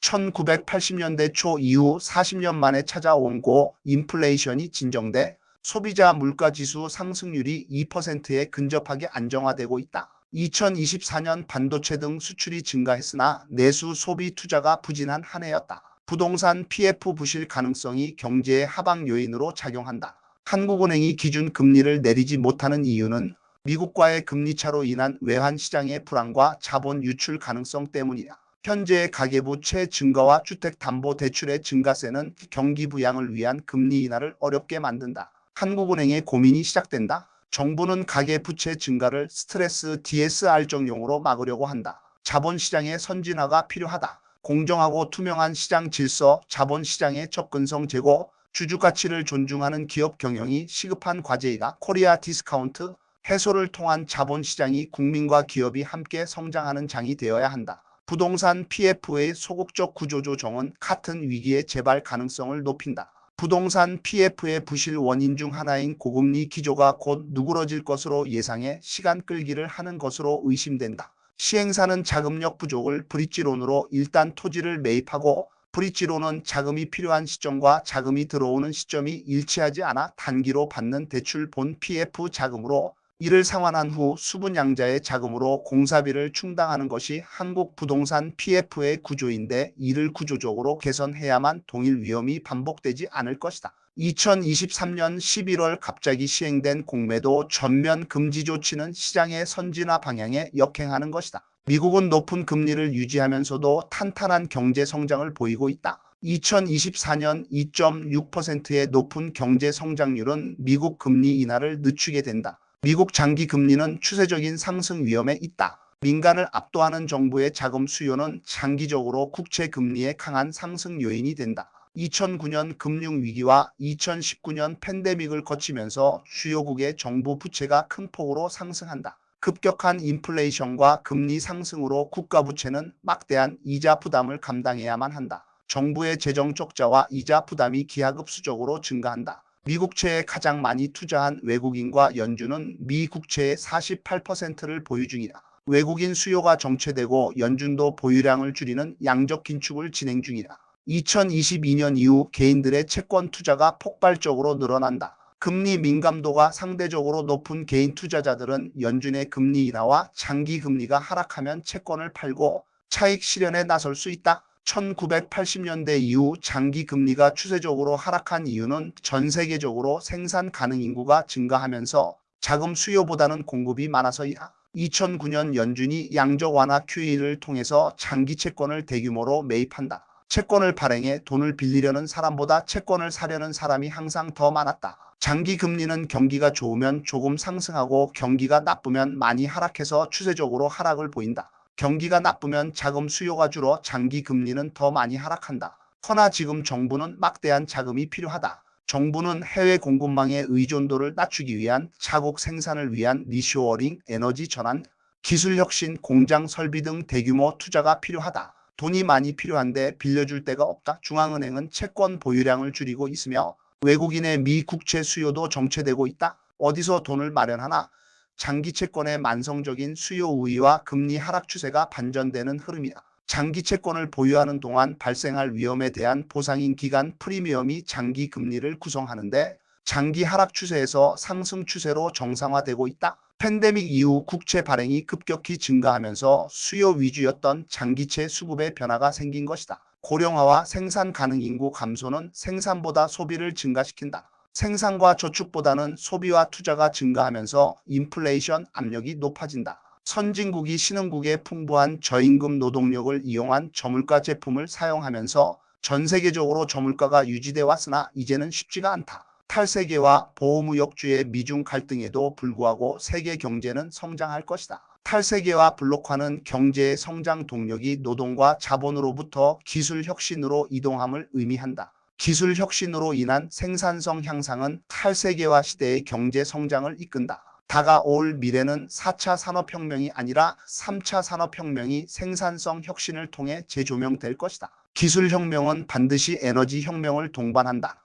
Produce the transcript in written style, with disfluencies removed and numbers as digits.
1980년대 초 이후 40년 만에 찾아온 고인플레이션이 진정돼 소비자 물가지수 상승률이 2%에 근접하게 안정화되고 있다. 2024년 반도체 등 수출이 증가했으나 내수 소비 투자가 부진한 한 해였다. 부동산 PF 부실 가능성이 경제의 하방 요인으로 작용한다. 한국은행이 기준 금리를 내리지 못하는 이유는 미국과의 금리 차로 인한 외환 시장의 불안과 자본 유출 가능성 때문이다. 현재 가계부 채 증가와 주택담보대출의 증가세는 경기 부양을 위한 금리 인하를 어렵게 만든다. 한국은행의 고민이 시작된다. 정부는 가계부채 증가를 스트레스 DSR정용으로 막으려고 한다. 자본시장의 선진화가 필요하다. 공정하고 투명한 시장 질서, 자본시장의 접근성 제고, 주주가치를 존중하는 기업 경영이 시급한 과제이다. 코리아 디스카운트 해소를 통한 자본시장이 국민과 기업이 함께 성장하는 장이 되어야 한다. 부동산 PF의 소극적 구조조정은 같은 위기의 재발 가능성을 높인다. 부동산 PF의 부실 원인 중 하나인 고금리 기조가 곧 누그러질 것으로 예상해 시간 끌기를 하는 것으로 의심된다. 시행사는 자금력 부족을 브릿지론으로 일단 토지를 매입하고 브릿지론은 자금이 필요한 시점과 자금이 들어오는 시점이 일치하지 않아 단기로 받는 대출 본 PF 자금으로 이를 상환한 후 수분양자의 자금으로 공사비를 충당하는 것이 한국 부동산 PF의 구조인데 이를 구조적으로 개선해야만 동일 위험이 반복되지 않을 것이다. 2023년 11월 갑자기 시행된 공매도 전면 금지 조치는 시장의 선진화 방향에 역행하는 것이다. 미국은 높은 금리를 유지하면서도 탄탄한 경제 성장을 보이고 있다. 2024년 2.6%의 높은 경제 성장률은 미국 금리 인하를 늦추게 된다. 미국 장기 금리는 추세적인 상승 위험에 있다. 민간을 압도하는 정부의 자금 수요는 장기적으로 국채 금리의 강한 상승 요인이 된다. 2009년 금융위기와 2019년 팬데믹을 거치면서 주요국의 정부 부채가 큰 폭으로 상승한다. 급격한 인플레이션과 금리 상승으로 국가 부채는 막대한 이자 부담을 감당해야만 한다. 정부의 재정 적자와 이자 부담이 기하급수적으로 증가한다. 미국채에 가장 많이 투자한 외국인과 연준은 미 국채의 48%를 보유 중이다. 외국인 수요가 정체되고 연준도 보유량을 줄이는 양적 긴축을 진행 중이다. 2022년 이후 개인들의 채권 투자가 폭발적으로 늘어난다. 금리 민감도가 상대적으로 높은 개인 투자자들은 연준의 금리 인하와 장기 금리가 하락하면 채권을 팔고 차익 실현에 나설 수 있다. 1980년대 이후 장기 금리가 추세적으로 하락한 이유는 전 세계적으로 생산 가능 인구가 증가하면서 자금 수요보다는 공급이 많아서이다. 2009년 연준이 양적 완화 QE를 통해서 장기 채권을 대규모로 매입한다. 채권을 발행해 돈을 빌리려는 사람보다 채권을 사려는 사람이 항상 더 많았다. 장기 금리는 경기가 좋으면 조금 상승하고 경기가 나쁘면 많이 하락해서 추세적으로 하락을 보인다. 경기가 나쁘면 자금 수요가 줄어 장기 금리는 더 많이 하락한다. 허나 지금 정부는 막대한 자금이 필요하다. 정부는 해외 공급망의 의존도를 낮추기 위한 자국 생산을 위한 리쇼어링, 에너지 전환, 기술 혁신, 공장 설비 등 대규모 투자가 필요하다. 돈이 많이 필요한데 빌려줄 데가 없다. 중앙은행은 채권 보유량을 줄이고 있으며 외국인의 미 국채 수요도 정체되고 있다. 어디서 돈을 마련하나? 장기 채권의 만성적인 수요 우위와 금리 하락 추세가 반전되는 흐름이다. 장기 채권을 보유하는 동안 발생할 위험에 대한 보상인 기간 프리미엄이 장기 금리를 구성하는데 장기 하락 추세에서 상승 추세로 정상화되고 있다. 팬데믹 이후 국채 발행이 급격히 증가하면서 수요 위주였던 장기채 수급에 변화가 생긴 것이다. 고령화와 생산 가능 인구 감소는 생산보다 소비를 증가시킨다. 생산과 저축보다는 소비와 투자가 증가하면서 인플레이션 압력이 높아진다. 선진국이 신흥국의 풍부한 저임금 노동력을 이용한 저물가 제품을 사용하면서 전 세계적으로 저물가가 유지돼 왔으나 이제는 쉽지가 않다. 탈세계와 보호무역주의 미중 갈등에도 불구하고 세계 경제는 성장할 것이다. 탈세계와 블록화는 경제의 성장 동력이 노동과 자본으로부터 기술 혁신으로 이동함을 의미한다. 기술 혁신으로 인한 생산성 향상은 탈세계화 시대의 경제 성장을 이끈다. 다가올 미래는 4차 산업혁명이 아니라 3차 산업혁명이 생산성 혁신을 통해 재조명될 것이다. 기술혁명은 반드시 에너지혁명을 동반한다.